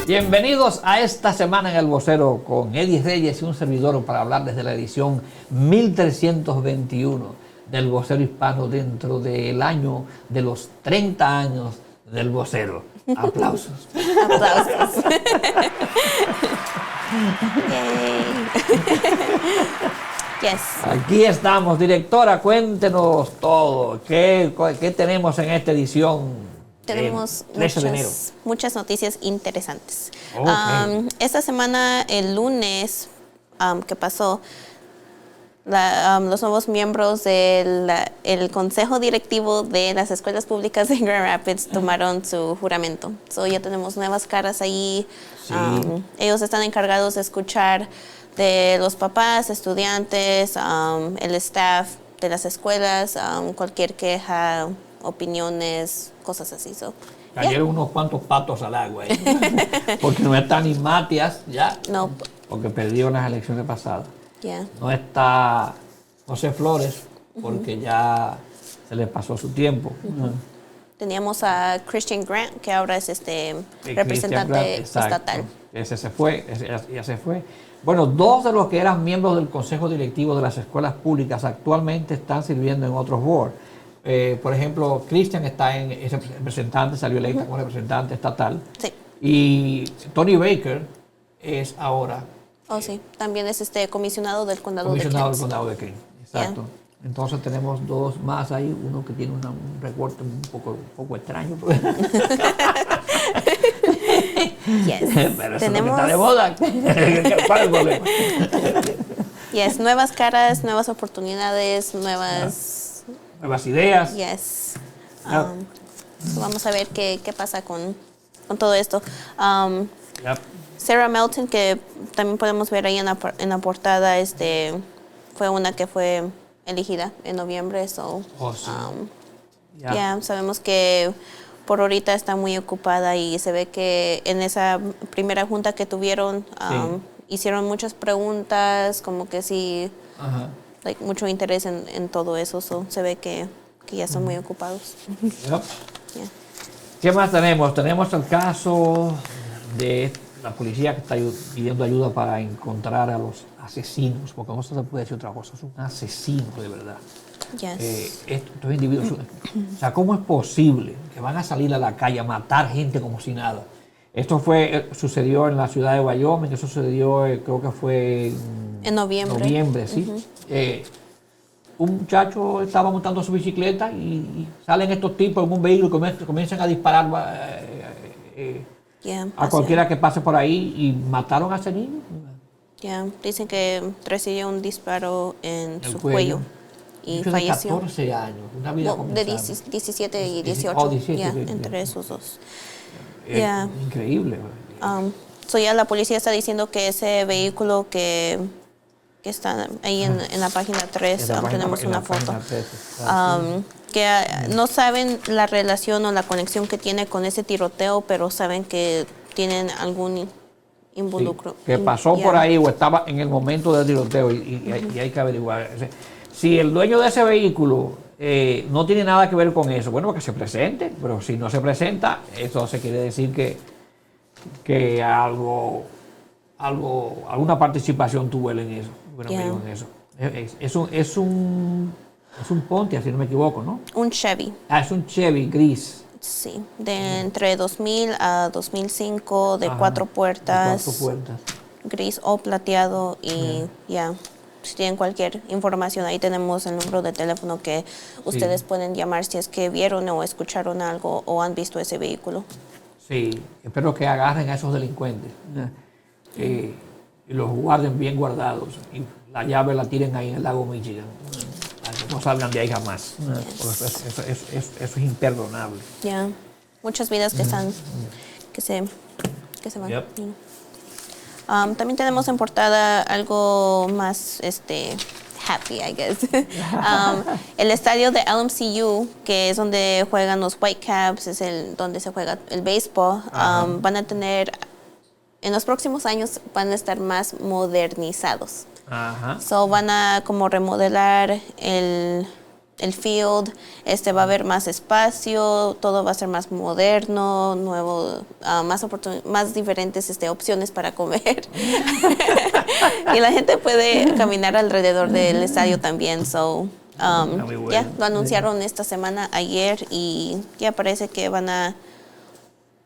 Bienvenidos a esta semana en El Vocero con Eddie Reyes y un servidor para hablar desde la edición 1321 del Vocero Hispano dentro del año de los 30 años del Vocero. Aplausos. Aplausos. Yes. Aquí estamos, directora, cuéntenos todo. ¿Qué tenemos en esta edición? Tenemos 13 de enero. muchas noticias interesantes. Okay. Esta semana, el lunes que pasó, los nuevos miembros del Consejo Directivo de las Escuelas Públicas de Grand Rapids tomaron su juramento. So, ya tenemos nuevas caras ahí. Sí. Ellos están encargados de escuchar de los papás, estudiantes, el staff de las escuelas, cualquier queja, opiniones, cosas así. Cayeron unos cuantos patos al agua ahí, porque no está ni Matias ya, No. porque perdió las elecciones pasadas. Yeah. No está José Flores, porque ya se le pasó su tiempo. Teníamos a Christian Grant, que ahora es representante Grant, estatal. Ese se fue, ya se fue. Bueno, dos de los que eran miembros del Consejo Directivo de las Escuelas Públicas actualmente están sirviendo en otros boards. Por ejemplo, Christian es representante, salió electa como representante estatal. Sí. Y Tony Baker es ahora Oh, sí. También es comisionado del condado de comisionado Kent. del condado de Kent. Exacto. Yeah. Entonces tenemos dos más ahí, uno que tiene un recorte un poco extraño. Yes. Pero eso tenemos... está de moda. ¿Cuál es el problema? Yes, nuevas caras, nuevas oportunidades, nuevas ideas. Yes. So vamos a ver qué pasa con todo esto. Sarah Melton, que también podemos ver ahí en la portada, fue una que fue elegida en noviembre. So, sí. Sabemos que por ahorita está muy ocupada y se ve que en esa primera junta que tuvieron hicieron muchas preguntas, como que sí, mucho interés en todo eso. So, se ve que ya están muy ocupados. Yeah. ¿Qué más tenemos? Tenemos el caso de la policía que está pidiendo ayuda para encontrar a los asesinos, porque no se puede decir otra cosa, es un asesino de verdad. Yes. Estos individuos, o sea, ¿cómo es posible que van a salir a la calle a matar gente como si nada? Esto sucedió en la ciudad de Wyoming, eso sucedió, creo que fue en noviembre. Noviembre, sí. Un muchacho estaba montando su bicicleta y salen estos tipos en un vehículo y comienzan a disparar a cualquiera que pase por ahí y mataron a ese niño. Dicen que recibió un disparo en su cuello y falleció. De 14 años, una vida de 17 y 18. 17, entre esos dos. Increíble. Ya la policía está diciendo que ese vehículo que está ahí en la página 3, tenemos una foto. Que no saben la relación o la conexión que tiene con ese tiroteo, pero saben que tienen algún involucro. Sí, que pasó por ahí o estaba en el momento del tiroteo y hay que averiguar. Si el dueño de ese vehículo no tiene nada que ver con eso, bueno, que se presente, pero si no se presenta, eso se quiere decir que alguna participación tuvo él en eso. En eso. Es un Pontiac, si no me equivoco, ¿no? Un Chevy. Es un Chevy gris. Sí, de entre 2000 a 2005, de 4 puertas. 4 puertas. Gris o plateado y si tienen cualquier información, ahí tenemos el número de teléfono que ustedes pueden llamar si es que vieron o escucharon algo o han visto ese vehículo. Sí, espero que agarren a esos delincuentes y los guarden bien guardados y la llave la tiren ahí en el lago Michigan. No salgan de ahí jamás. Eso es imperdonable. Muchas vidas que se van. Yep. También tenemos en portada algo más happy, I guess. El estadio de LMCU, que es donde juegan los Whitecaps, es donde se juega el béisbol. Van a tener, en los próximos años, van a estar más modernizados. So van a como remodelar el field, va a haber más espacio, todo va a ser más moderno, nuevo, más diferentes opciones para comer. Y la gente puede caminar alrededor del estadio también. So, ya lo anunciaron esta semana, ayer, y ya parece que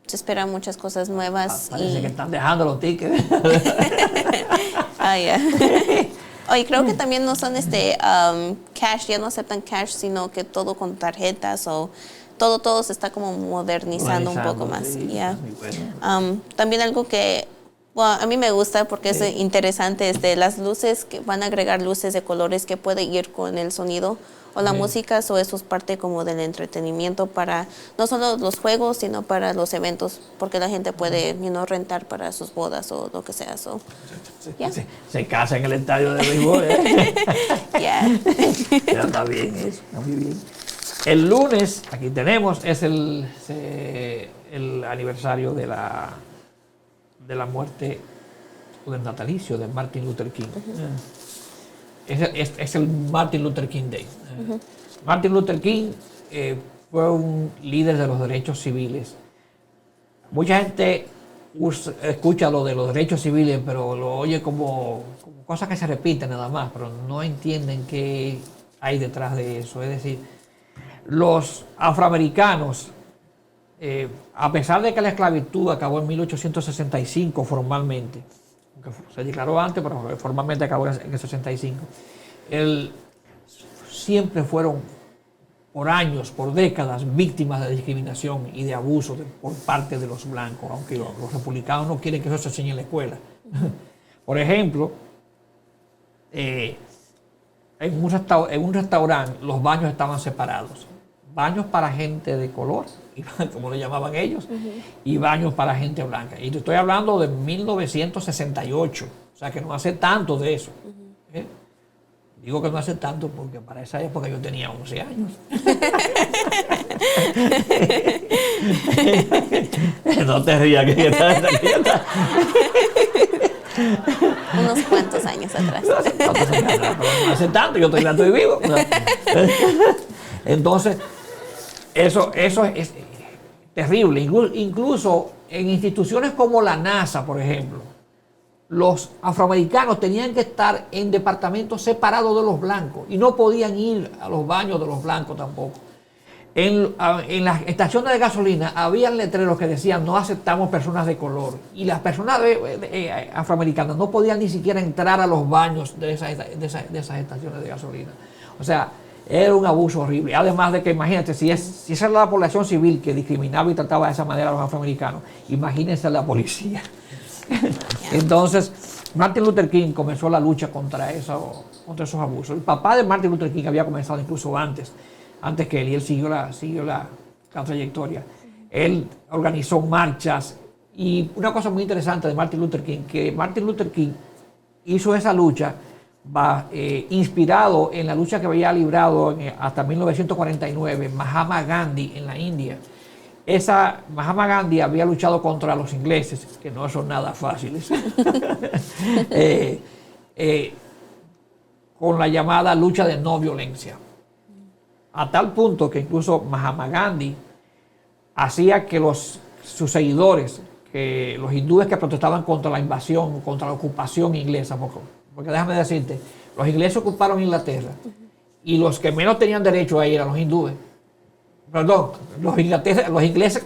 se esperan muchas cosas nuevas. Parece que están dejando los tickets. Y creo que también no son cash, ya no aceptan cash, sino que todo con tarjetas, o todo se está como modernizando un poco más. Sí, Yeah. bueno. También algo que a mí me gusta porque es interesante, las luces, que van a agregar luces de colores que puede ir con el sonido o la música, eso es parte como del entretenimiento para no solo los juegos, sino para los eventos, porque la gente puede rentar para sus bodas o lo que sea. So, se casa en el estadio de béisbol. Pero está bien eso, está muy bien. El lunes, aquí tenemos, es el aniversario de la muerte o del natalicio de Martin Luther King. Es el Martin Luther King Day. Martin Luther King fue un líder de los derechos civiles. Mucha gente escucha lo de los derechos civiles, pero lo oye como cosas que se repiten nada más, pero no entienden qué hay detrás de eso. Es decir, los afroamericanos, a pesar de que la esclavitud acabó en 1865 formalmente, aunque se declaró antes, pero formalmente acabó en el 65, siempre fueron por años, por décadas, víctimas de discriminación y de abuso por parte de los blancos, aunque los republicanos no quieren que eso se enseñe en la escuela. Por ejemplo, en un restaurante los baños estaban separados. Baños para gente de color, como lo llamaban ellos, y baños para gente blanca. Y te estoy hablando de 1968, o sea que no hace tanto de eso. Digo que no hace tanto porque para esa época yo tenía 11 años. No te rías, que está. Unos cuantos años atrás. Pero no hace tanto, yo todavía estoy vivo. Entonces, eso es terrible. Incluso en instituciones como la NASA, por ejemplo, los afroamericanos tenían que estar en departamentos separados de los blancos y no podían ir a los baños de los blancos tampoco. En las estaciones de gasolina había letreros que decían no aceptamos personas de color, y las personas afroamericanas no podían ni siquiera entrar a los baños de esas estaciones de gasolina. O sea, era un abuso horrible. Además de que, imagínate, si esa era la población civil que discriminaba y trataba de esa manera a los afroamericanos, imagínense la policía. Entonces, Martin Luther King comenzó la lucha contra esos abusos. El papá de Martin Luther King había comenzado incluso antes que él, y él siguió la trayectoria. Él organizó marchas, y una cosa muy interesante de Martin Luther King, que Martin Luther King hizo esa lucha inspirado en la lucha que había librado hasta 1949 Mahatma Gandhi en la India. Mahatma Gandhi había luchado contra los ingleses, que no son nada fáciles, con la llamada lucha de no violencia. A tal punto que incluso Mahatma Gandhi hacía que sus seguidores, que los hindúes que protestaban contra la invasión, contra la ocupación inglesa, porque déjame decirte, los ingleses ocuparon Inglaterra, y los que menos tenían derecho a ir eran los hindúes. Perdón, los ingleses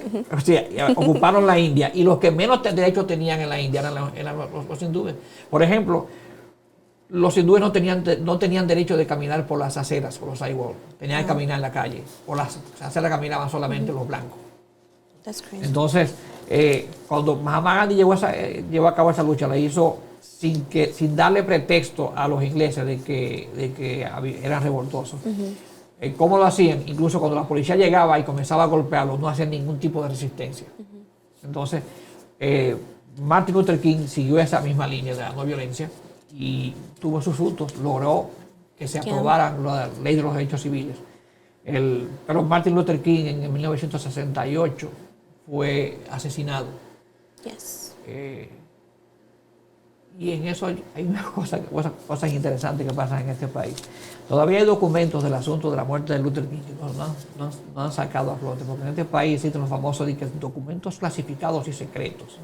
ocuparon la India, y los que menos derecho tenían en la India eran los hindúes. Por ejemplo, los hindúes no tenían derecho de caminar por las aceras, por los sidewalks. Tenían que caminar en la calle. Por las aceras caminaban solamente los blancos. Entonces, cuando Mahatma Gandhi llevó a cabo esa lucha, la hizo sin darle pretexto a los ingleses de que eran revoltosos. ¿Cómo lo hacían? Incluso cuando la policía llegaba y comenzaba a golpearlos, no hacían ningún tipo de resistencia. Entonces, Martin Luther King siguió esa misma línea de la no violencia y tuvo sus frutos, logró que se aprobaran la ley de los derechos civiles. Pero Martin Luther King en 1968 fue asesinado. Yes. Y en eso hay unas cosas interesantes que pasan en este país. Todavía hay documentos del asunto de la muerte de Luther King que no han sacado a flote, porque en este país existen los famosos documentos clasificados y secretos.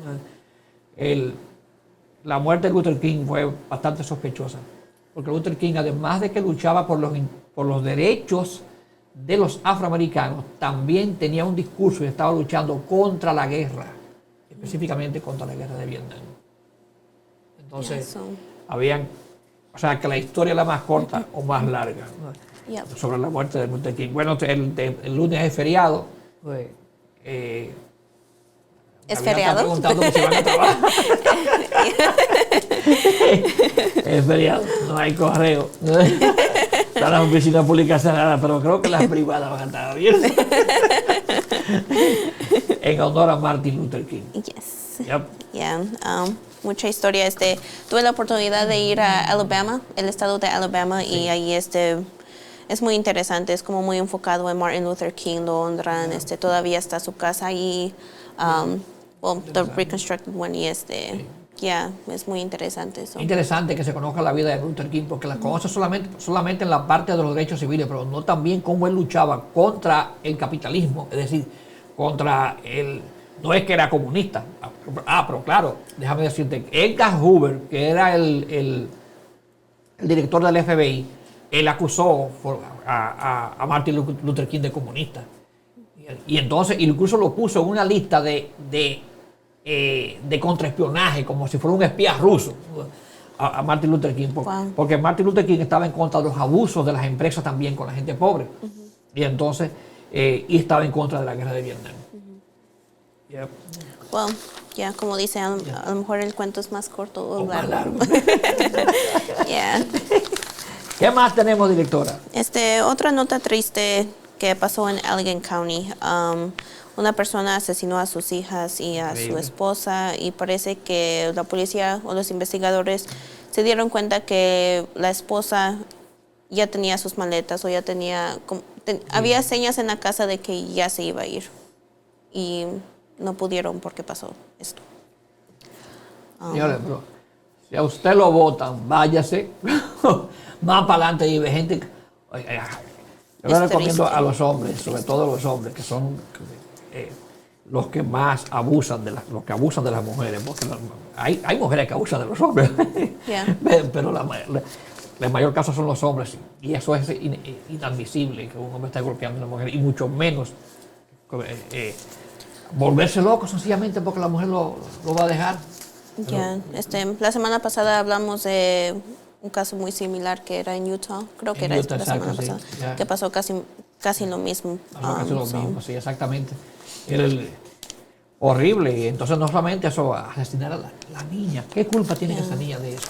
La muerte de Luther King fue bastante sospechosa, porque Luther King, además de que luchaba por los derechos de los afroamericanos, también tenía un discurso y estaba luchando contra la guerra, específicamente contra la guerra de Vietnam. Entonces, o sea, que la historia es la más corta o más larga, ¿no? Yep. Sobre la muerte de Luther King. Bueno, el lunes es feriado. Pues, ¿Es feriado? Preguntando si van a trabajar. Es feriado, no hay correo. Están las oficinas públicas cerradas, pero creo que las privadas van a estar abiertas. En honor a Martin Luther King. Yes. Yep. Yeah. Mucha historia. Tuve la oportunidad de ir a Alabama, el estado de Alabama, sí. Y ahí es muy interesante. Es como muy enfocado en Martin Luther King, lo honran. Todavía está su casa ahí. The reconstructed one, y sí. Yeah, es muy interesante eso. Interesante que se conozca la vida de Luther King, porque la conoce solamente en la parte de los derechos civiles, pero no también cómo él luchaba contra el capitalismo, es decir, contra el... No es que era comunista. Pero claro, déjame decirte, Edgar Hoover, que era el director del FBI, él acusó a Martin Luther King de comunista. Y entonces incluso lo puso en una lista de contraespionaje, como si fuera un espía ruso, a Martin Luther King. Porque Martin Luther King estaba en contra de los abusos de las empresas también con la gente pobre. Y entonces, y estaba en contra de la guerra de Vietnam. Yep. Well, ya, como dice, a lo mejor el cuento es más corto o largo. Yeah. ¿Qué más tenemos, directora? Otra nota triste que pasó en Allegan County. Una persona asesinó a sus hijas y a su esposa, y parece que la policía o los investigadores se dieron cuenta que la esposa ya tenía sus maletas o ya tenía... había señas en la casa de que ya se iba a ir. Y no pudieron porque pasó esto. Señores, pero si a usted lo votan, váyase más para adelante y ve gente. Yo le recomiendo a los hombres, sobre todo a los hombres, que son los que más abusan los que abusan de las mujeres, porque hay mujeres que abusan de los hombres, yeah. Pero el mayor caso son los hombres, y eso es inadmisible, que un hombre esté golpeando a una mujer, y mucho menos volverse loco sencillamente porque la mujer lo va a dejar. Yeah. La semana pasada hablamos de un caso muy similar que era en Utah, creo que era Utah, la semana pasada, sí, yeah. Que pasó casi lo mismo. Casi lo mismo, sí, exactamente. Era horrible, y entonces no solamente eso, asesinar a la niña. ¿Qué culpa tiene esa niña de eso?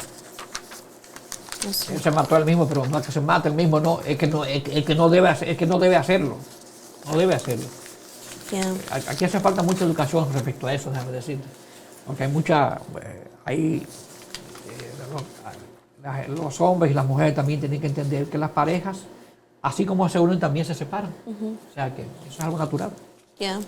No sé. Él se mató él mismo, pero no es que se mate él mismo, no, es que no debe hacerlo. No debe hacerlo. Yeah. Aquí hace falta mucha educación respecto a eso, déjame decirte. Porque hay los hombres y las mujeres también tienen que entender que las parejas, así como se unen, también se separan. O sea que eso es algo natural. Yeah.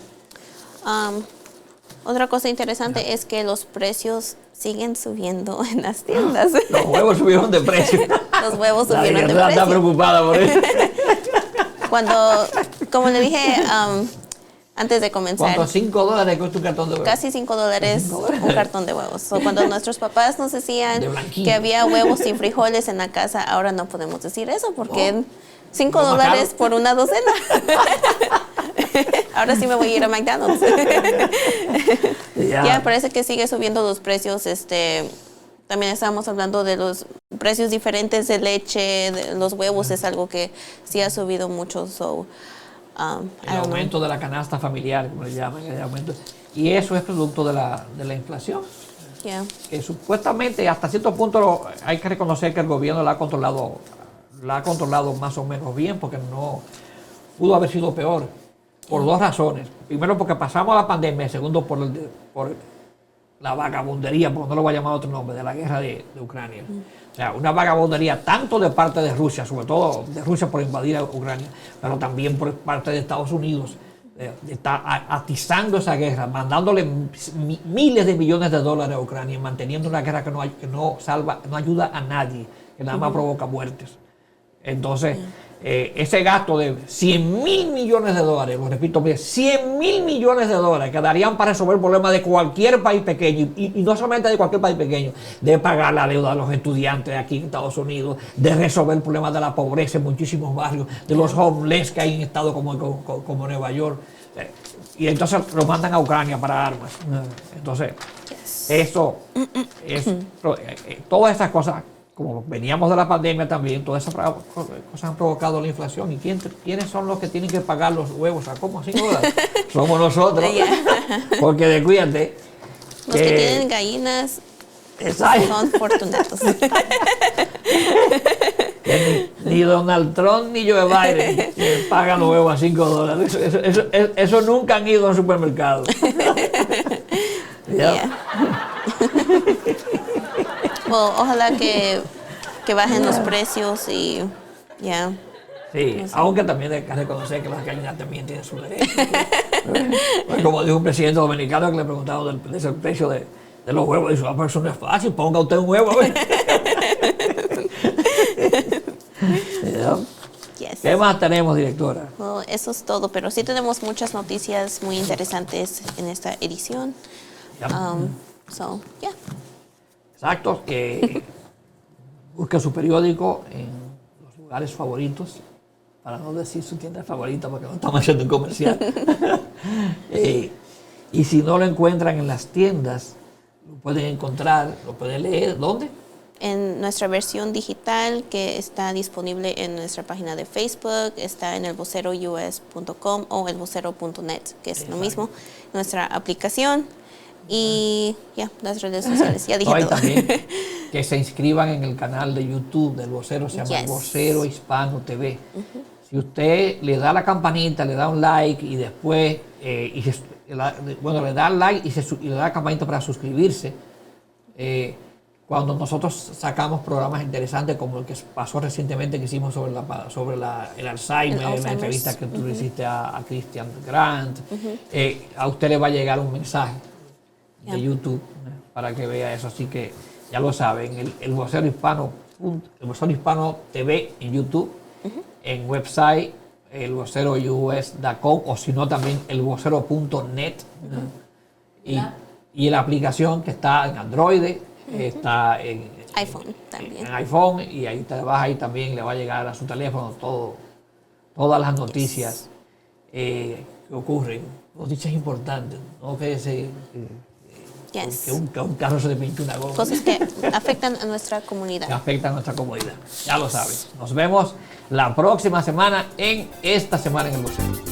Otra cosa interesante es que los precios siguen subiendo en las tiendas. Los huevos subieron de precio. Los huevos subieron de precio. La está preocupada por eso. Como le dije antes de comenzar. ¿Cuánto? $5 cuesta un cartón de huevos. Casi $5 un cartón de huevos. Cuando nuestros papás nos decían que había huevos y frijoles en la casa, ahora no podemos decir eso porque $5 por una docena. Ahora sí me voy a ir a McDonald's. Ya, parece que sigue subiendo los precios. También estábamos hablando de los precios diferentes de leche, de los huevos, es algo que sí ha subido mucho. El aumento de la canasta familiar, como le llaman, el aumento. Y eso es producto de la inflación. Yeah. Que supuestamente hasta cierto punto hay que reconocer que el gobierno la ha controlado más o menos bien, porque no pudo haber sido peor. Por dos razones. Primero, porque pasamos la pandemia. Segundo, por la vagabundería, porque no lo voy a llamar otro nombre, de la guerra de Ucrania. O sea, una vagabundería tanto de parte de Rusia, sobre todo de Rusia por invadir a Ucrania, pero también por parte de Estados Unidos, está atizando esa guerra, mandándole miles de millones de dólares a Ucrania, manteniendo una guerra que no ayuda a nadie, que nada más provoca muertes. Entonces, ese gasto de 100 mil millones de dólares, lo repito, 100 mil millones de dólares que darían para resolver el problema de cualquier país pequeño, y no solamente de cualquier país pequeño, de pagar la deuda de los estudiantes aquí en Estados Unidos, de resolver el problema de la pobreza en muchísimos barrios, de los homeless que hay en estados como Nueva York. Y entonces lo mandan a Ucrania para armas. Entonces, eso es, todas esas cosas, como veníamos de la pandemia también, todas esas cosas han provocado la inflación. ¿Y quiénes son los que tienen que pagar los huevos a como $5? Somos nosotros. Porque descuídate. Los que tienen gallinas son fortunatos. Ni Donald Trump ni Joe Biden pagan los huevos a $5. Eso nunca han ido al supermercado. Well, ojalá que bajen los precios y ya. Sí, no sé. Aunque también hay que reconocer que las gallinas también tienen su derecho. Como dijo un presidente dominicano que le preguntaron del precio de los huevos, dice, pero eso no es fácil, ponga usted un huevo. Yes. ¿Qué más tenemos, directora? Well, eso es todo, pero sí tenemos muchas noticias muy interesantes en esta edición. Yeah. Exacto, que busque su periódico en los lugares favoritos, para no decir su tienda favorita porque no estamos haciendo un comercial. Y si no lo encuentran en las tiendas, lo pueden encontrar, lo pueden leer. ¿Dónde? En nuestra versión digital, que está disponible en nuestra página de Facebook, está en elvocerous.com o elvocero.net, que es lo mismo, nuestra aplicación y las redes sociales. Ya dije todo. También que se inscriban en el canal de YouTube del Vocero, se llama El Vocero Hispano TV. Si usted le da la campanita, le da un like y después le da like y le da la campanita para suscribirse, cuando nosotros sacamos programas interesantes como el que pasó recientemente que hicimos sobre el Alzheimer, la entrevista que tú le hiciste a Christian Grant, a usted le va a llegar un mensaje de YouTube para que vea eso. Así que ya lo saben, el Vocero Hispano TV en YouTube, en website elvocerous.com o si no también elvocero.net y la aplicación que está en Android, está en iPhone también. En iPhone, y ahí te vas ahí también, le va a llegar a su teléfono todas las noticias que ocurren, noticias importantes, no que un carro se le pinche una goma. Cosas que afectan a nuestra comunidad. Que afectan a nuestra comunidad. Ya lo sabes. Nos vemos la próxima semana en Esta Semana en el Vocero.